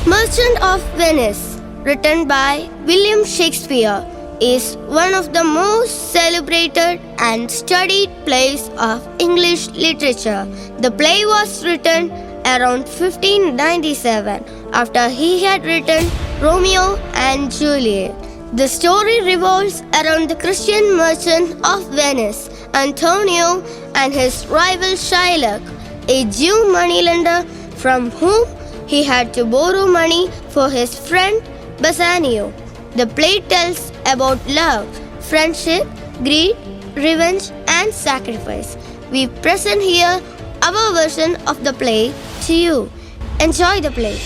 Merchant of Venice, written by William Shakespeare, is one of the most celebrated and studied plays of English literature. The play was written around 1597 after he had written Romeo and Juliet. The story revolves around the Christian merchant of Venice, Antonio, and his rival Shylock, a Jew moneylender from whom he had to borrow money for his friend Bassanio. The play tells about love, friendship, greed, revenge, and sacrifice. We present here our version of the play to you. Enjoy the play.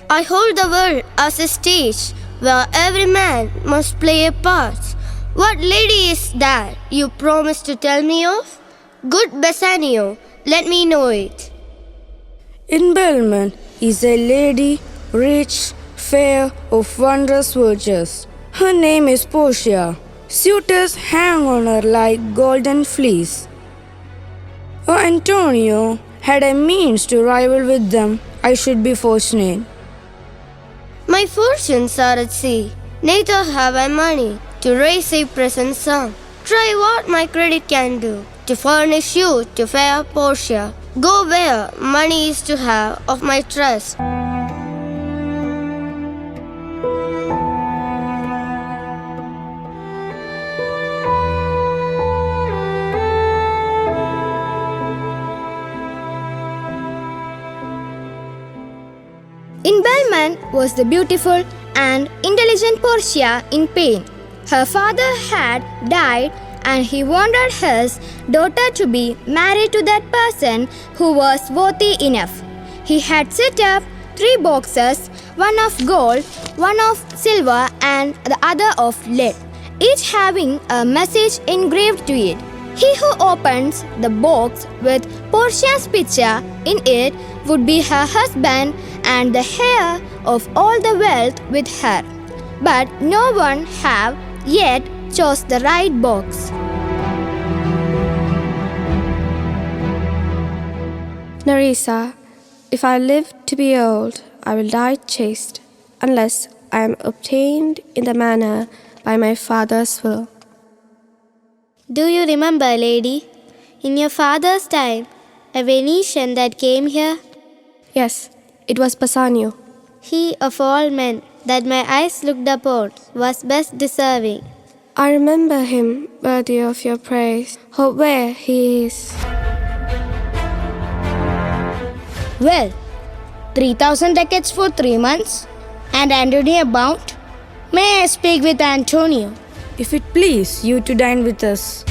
I hold the world as a stage where every man must play a part. What lady is that you promised to tell me of? Good Bassanio, let me know it. In Belmont is a lady, rich, fair, of wondrous virtues. Her name is Portia. Suitors hang on her like golden fleece. Oh, Antonio, had I means to rival with them, I should be fortunate. My fortunes are at sea, neither have I money to raise a present sum. Try what my credit can do to furnish you to fair Portia. Go where money is to have of my trust. In Belmont was the beautiful and intelligent Portia in pain. Her father had died and he wanted his daughter to be married to that person who was worthy enough. He had set up 3 boxes, one of gold, one of silver and the other of lead, each having a message engraved to it. He who opens the box with Portia's picture in it would be her husband and the heir of all the wealth with her. But no one have yet chose the right box. Nerissa, if I live to be old, I will die chaste, unless I am obtained in the manner by my father's will. Do you remember, lady, in your father's time, a Venetian that came here? Yes, it was Bassanio. He of all men that my eyes looked upon was best deserving. I remember him worthy of your praise. Oh, where he is. Well, 3,000 ducats for 3 months, and Antonio bound. May I speak with Antonio? If it please you to dine with us.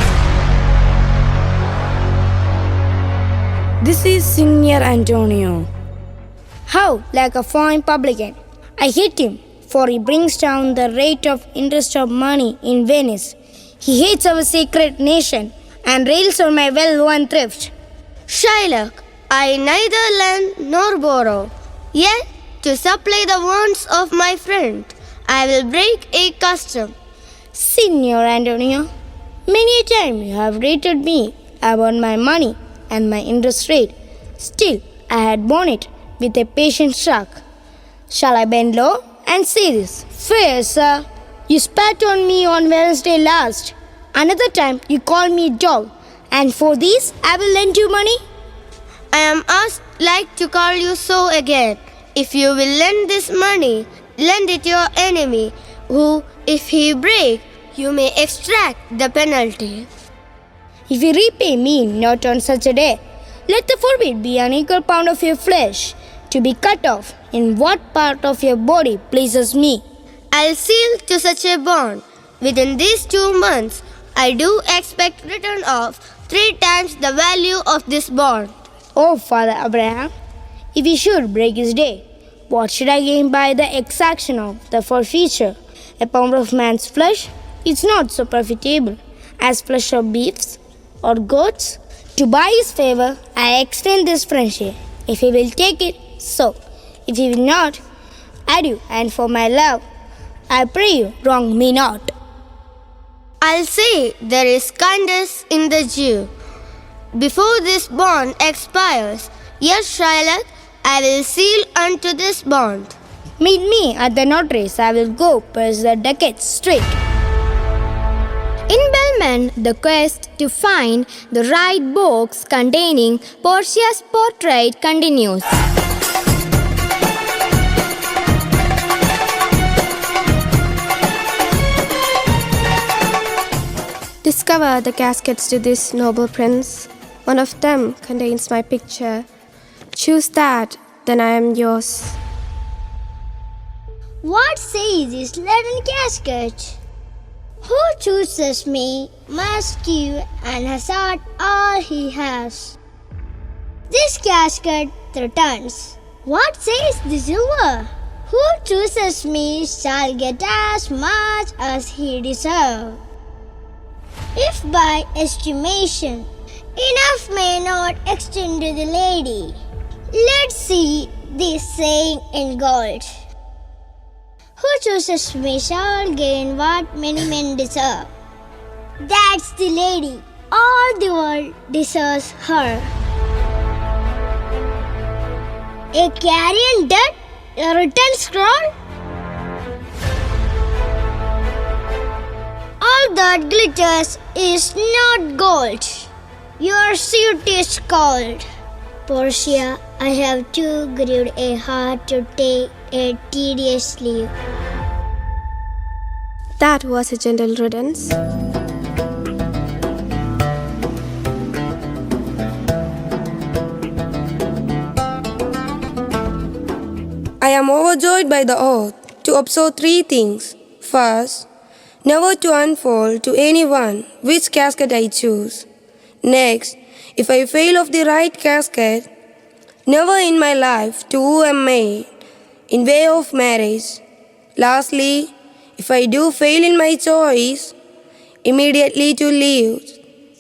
This is Senior Antonio. How like a fine publican. I hate him, for he brings down the rate of interest of money in Venice. He hates our sacred nation and rails on my well-won thrift. Shylock, I neither lend nor borrow, yet to supply the wants of my friend, I will break a custom. Signor Antonio, many a time you have rated me about my money and my interest rate. Still, I had borne it with a patient shrug. Shall I bend low and say this? Fair sir, you spat on me on Wednesday last. Another time you called me dog, and for this I will lend you money. I am asked like to call you so again. If you will lend this money, lend it your enemy, who, if he break, you may extract the penalty. If you repay me not on such a day, let the forbid be an equal pound of your flesh, to be cut off in what part of your body pleases me. I'll seal to such a bond. Within these 2 months, I do expect return of 3 times the value of this bond. Oh, Father Abraham, if he should break his day, what should I gain by the exaction of the forfeiture? A pound of man's flesh is not so profitable. as flesh of beefs or goats? To buy his favor, I extend this friendship. If he will take it, so. If he will not, adieu, and for my love, I pray you, wrong me not. I'll say there is kindness in the Jew. Before this bond expires, yes, Shylock, I will seal unto this bond. Meet me at the notary's. I will go past the decades straight. In Belmont, the quest to find the right box containing Portia's portrait continues. Discover the caskets to this noble prince. One of them contains my picture. Choose that, then I am yours. What says this leaden casket? Who chooses me must give and hazard all he has. This casket threatens. What says the silver? Who chooses me shall get as much as he deserves. If by estimation enough may not extend to the lady, let's see this saying in gold. Who chooses me shall gain what many men deserve. That's the lady. All the world deserves her. A carrion dead? A written scroll? All that glitters is not gold. Your suit is cold. Portia, I have too grieved a heart to take a tedious leave. That was a gentle riddance. I am overjoyed by the oath to observe three things. First, never to unfold to anyone which casket I choose. Next, if I fail of the right casket, never in my life to woo a maid in way of marriage. Lastly, if I do fail in my choice, immediately to leave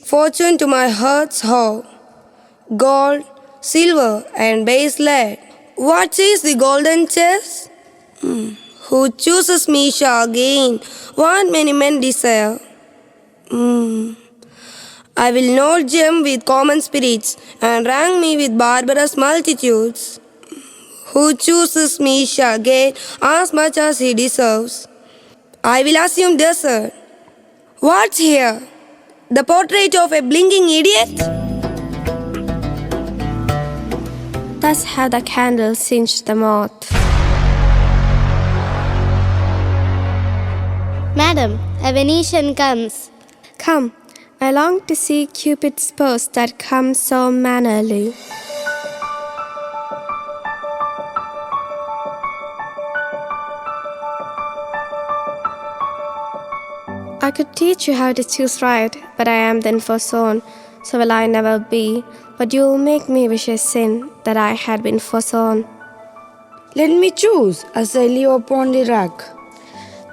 fortune to my heart's hoe, gold, silver, and base lead. What says the golden chest? Who chooses me shall gain what many men desire. I will not gem with common spirits and rank me with barbarous multitudes. Who chooses me shall get as much as he deserves. I will assume desert. What's here? The portrait of a blinking idiot? Thus have the candle singed the moth. Madam, a Venetian comes. Come, I long to see Cupid's post that comes so mannerly. I could teach you how to choose right, but I am then forsown, so will I never be. But you will make me wish a sin that I had been forsown. Let me choose as I live upon the rack.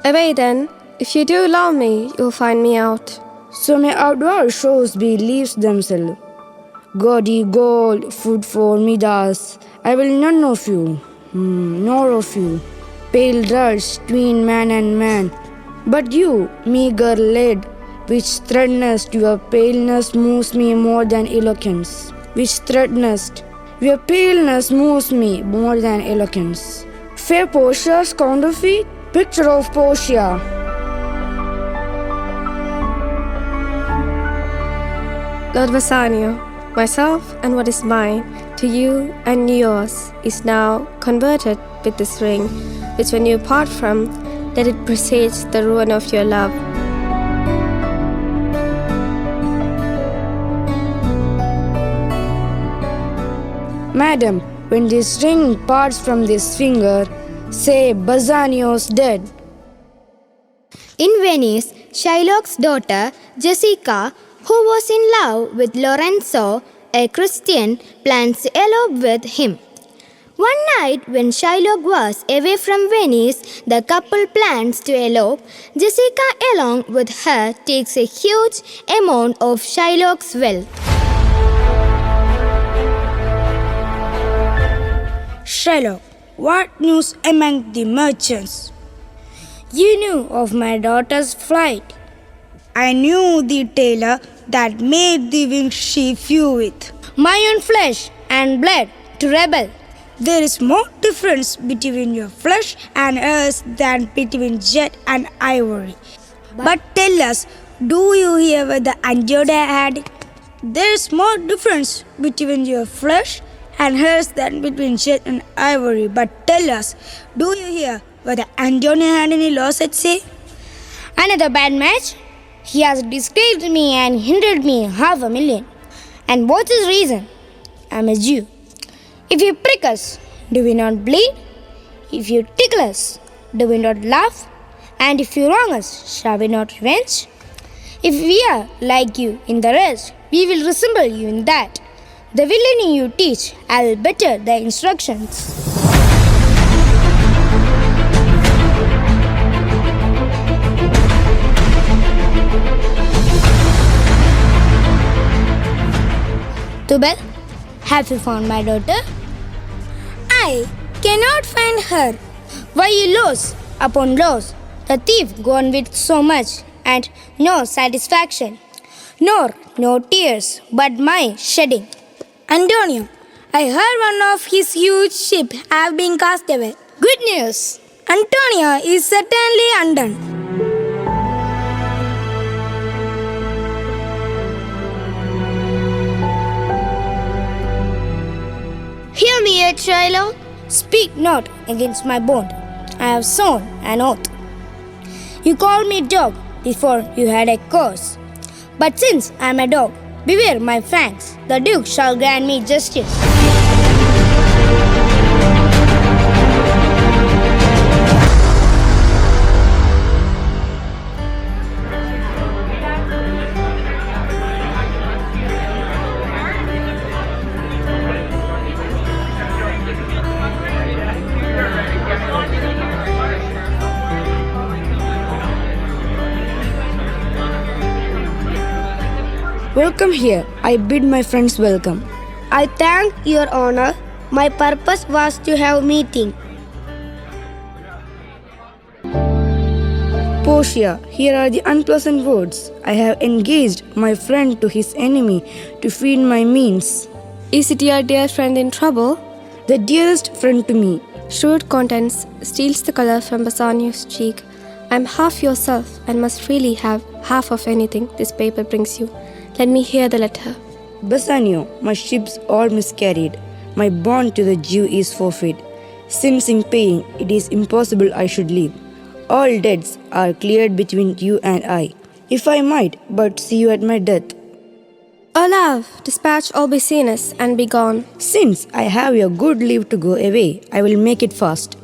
Away then, if you do love me, you'll find me out. So may outdoor shows be leaves themselves. Gaudy gold, food for Midas. I will none of you, nor of you, pale drudge tween man and man. But you, meager lead, which threatenest, your paleness moves me more than eloquence. Which threatenest, your paleness moves me more than eloquence. Fair Portia's counterfeit, picture of Portia. Lord Bassanio, myself and what is mine, to you and yours, is now converted with this ring, which when you part from, let it presage the ruin of your love. Madam, when this ring parts from this finger, say Bassanio's dead. In Venice, Shylock's daughter, Jessica, who was in love with Lorenzo, a Christian, plans to elope with him. One night, when Shylock was away from Venice, the couple plans to elope. Jessica, along with her, takes a huge amount of Shylock's wealth. Shylock, what news among the merchants? You knew of my daughter's flight. I knew the tailor that made the winged sheep few with my own flesh and blood to rebel. There is more difference between your flesh and us than between jet and ivory. But tell us, do you hear what the Andioda had? There is more difference between your flesh and hers than between jet and ivory. But tell us, do you hear what the Andioda had any laws at say? Another bad match? He has disgraced me and hindered me 500,000. And what's his reason? I'm a Jew. If you prick us, do we not bleed? If you tickle us, do we not laugh? And if you wrong us, shall we not revenge? If we are like you in the rest, we will resemble you in that. The villainy you teach, I will better the instructions. Tubal, have you found my daughter? I cannot find her. Why you lose upon loss? The thief gone with so much and no satisfaction, nor no tears, but my shedding. Antonio, I heard one of his huge ship have been cast away. Good news. Antonio is certainly undone. Hear me yet, Shylock. Speak not against my bond. I have sworn an oath. You called me dog before you had a cause. But since I am a dog, beware my fangs. The Duke shall grant me justice. Welcome here. I bid my friends welcome. I thank your honor. My purpose was to have meeting. Portia, here are the unpleasant words. I have engaged my friend to his enemy to feed my means. Is it your dear friend in trouble? The dearest friend to me. Shrewd contents steals the color from Bassanio's cheek. I am half yourself and must freely have half of anything this paper brings you. Let me hear the letter. Bassanio, my ships all miscarried. My bond to the Jew is forfeit. Since in paying, it is impossible I should live. All debts are cleared between you and I. If I might but see you at my death. O love, dispatch all business and be gone. Since I have your good leave to go away, I will make it fast.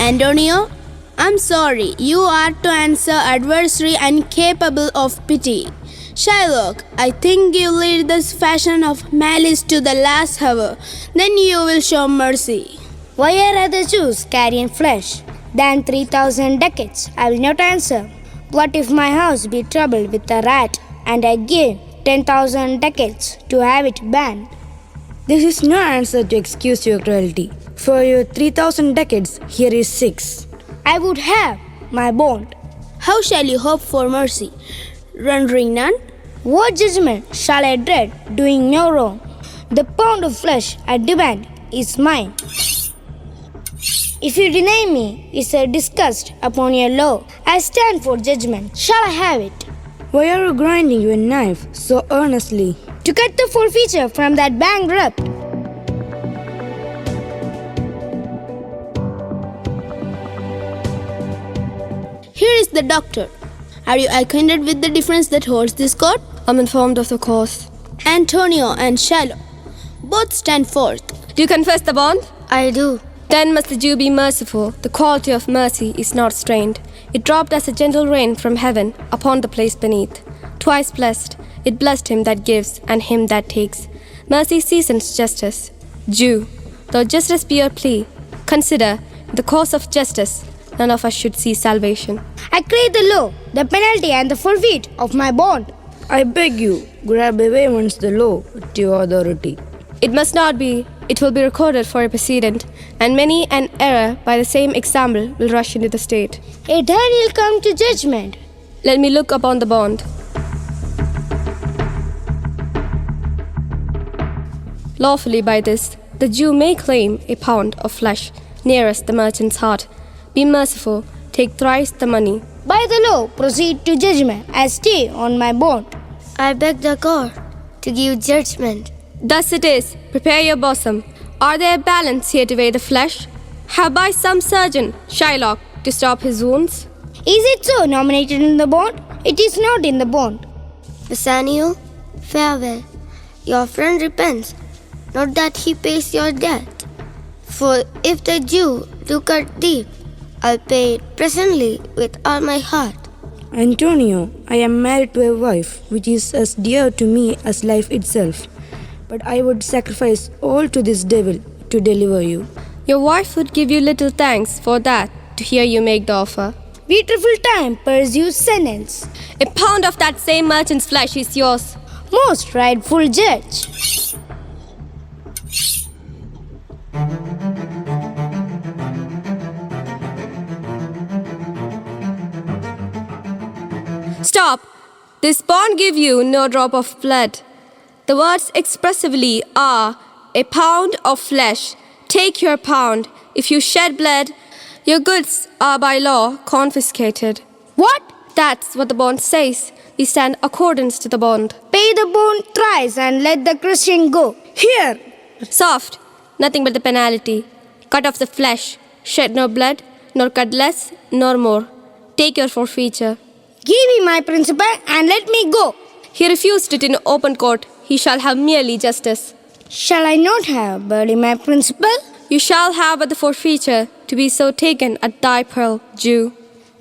Antonio, I'm sorry, you are to answer adversary and capable of pity. Shylock, I think you lead this fashion of malice to the last hour. Then you will show mercy. Why I rather choose carrion flesh than 3,000 ducats? I will not answer. What if my house be troubled with a rat, and I give 10,000 ducats to have it banned? This is no answer to excuse your cruelty. For your 3,000 ducats, here is 6. I would have my bond. How shall you hope for mercy, rendering none? What judgment shall I dread, doing no wrong? The pound of flesh I demand is mine. If you deny me, is a disgust upon your law. I stand for judgment. Shall I have it? Why are you grinding your knife so earnestly? To cut the forfeiture from that bankrupt. Here is the doctor. Are you acquainted with the difference that holds this court? I'm informed of the cause. Antonio and Shylock, both stand forth. Do you confess the bond? I do. Then must the Jew be merciful. The quality of mercy is not strained. It dropped as a gentle rain from heaven upon the place beneath. Twice blessed, it blessed him that gives and him that takes. Mercy seasons justice. Jew, though justice be your plea, consider, in the cause of justice, none of us should see salvation. I crave the law, the penalty, and the forfeit of my bond. I beg you, grab away once the law to your authority. It must not be. It will be recorded for a precedent, and many an error by the same example will rush into the state. A time will come to judgment. Let me look upon the bond. Lawfully by this, the Jew may claim a pound of flesh nearest the merchant's heart. Be merciful, take thrice the money. By the law, proceed to judgment. I stay on my bond. I beg the court to give judgment. Thus it is, prepare your bosom. Are there balance here to weigh the flesh? Have by some surgeon, Shylock, to stop his wounds? Is it so nominated in the bond? It is not in the bond. Bassanio, farewell. Your friend repents, not that he pays your debt. For if the Jew do cut deep, I'll pay it presently with all my heart. Antonio, I am married to a wife which is as dear to me as life itself. But I would sacrifice all to this devil to deliver you. Your wife would give you little thanks for that, to hear you make the offer. Beautiful time pursues sentence. A pound of that same merchant's flesh is yours. Most rightful judge. Stop! This bond give you no drop of blood. The words expressively are, a pound of flesh. Take your pound. If you shed blood, your goods are by law confiscated. What? That's what the bond says. We stand accordance to the bond. Pay the bond thrice and let the Christian go. Here! Soft, nothing but the penalty. Cut off the flesh. Shed no blood, nor cut less, nor more. Take your forfeiture. Give me my principal and let me go. He refused it in open court. He shall have merely justice. Shall I not have buried my principal? You shall have but the forfeiture, to be so taken at thy peril, Jew.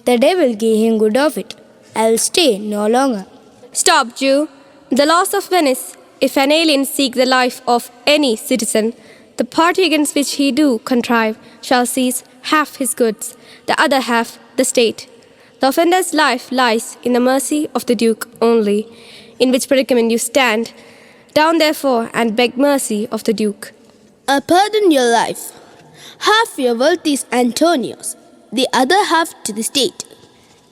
The devil gave him good of it. I will stay no longer. Stop, Jew. The laws of Venice, if an alien seek the life of any citizen, the party against which he do contrive shall seize half his goods, the other half the state. The offender's life lies in the mercy of the Duke only, in which predicament you stand. Down therefore and beg mercy of the Duke. I pardon your life. Half your wealth is Antonio's, the other half to the state.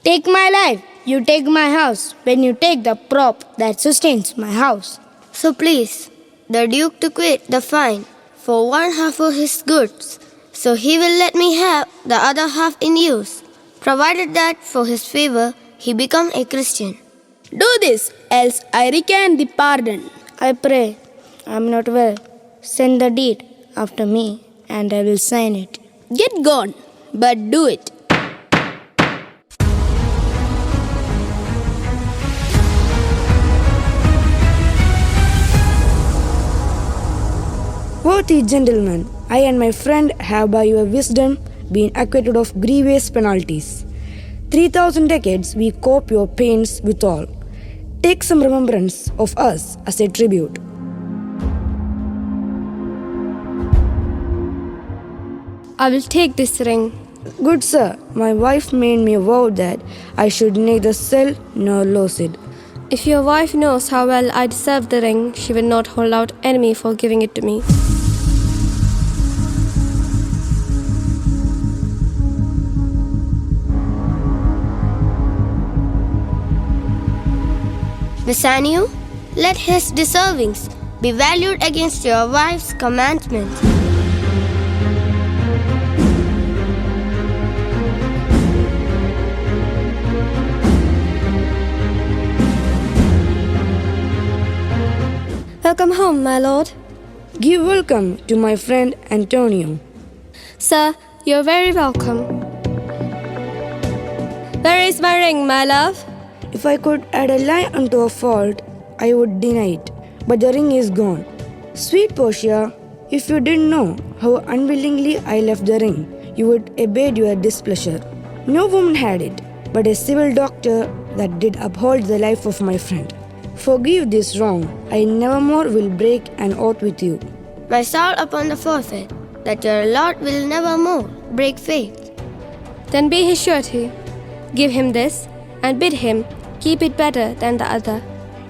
Take my life, you take my house, when you take the prop that sustains my house. So please, the Duke to quit the fine for one half of his goods, so he will let me have the other half in use, provided that for his favor he become a Christian. Do this, else I recant the pardon. I pray, I am not well. Send the deed after me, and I will sign it. Get gone, but do it. Worthy gentlemen, I and my friend have by your wisdom been acquitted of grievous penalties. 3,000 decades we cope your pains withal. Take some remembrance of us as a tribute. I will take this ring. Good sir, my wife made me vow that I should neither sell nor lose it. If your wife knows how well I deserve the ring, she will not hold out enemy for giving it to me. Bassanio, let his deservings be valued against your wife's commandment. Welcome home, my lord. Give welcome to my friend Antonio. Sir, you're very welcome. Where is my ring, my love? If I could add a lie unto a fault, I would deny it. But the ring is gone. Sweet Portia, if you didn't know how unwillingly I left the ring, you would abate your displeasure. No woman had it, but a civil doctor that did uphold the life of my friend. Forgive this wrong. I nevermore will break an oath with you. My soul upon the forfeit, that your Lord will nevermore break faith. Then be his surety. Give him this, and bid him keep it better than the other.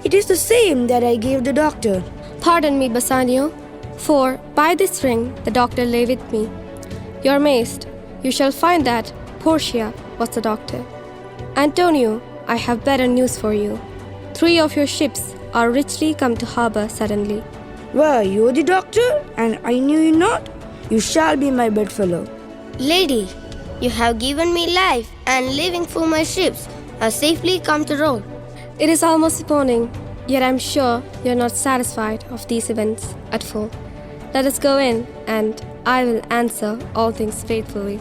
It is the same that I gave the doctor. Pardon me, Bassanio, for by this ring the doctor lay with me. You're amazed. You shall find that Portia was the doctor. Antonio, I have better news for you. 3 of your ships are richly come to harbor suddenly. Why, you the doctor, and I knew you not? You shall be my bedfellow. Lady, you have given me life, and living for my ships are safely come to road. It is almost morning, yet I'm sure you're not satisfied of these events at full. Let us go in, and I will answer all things faithfully.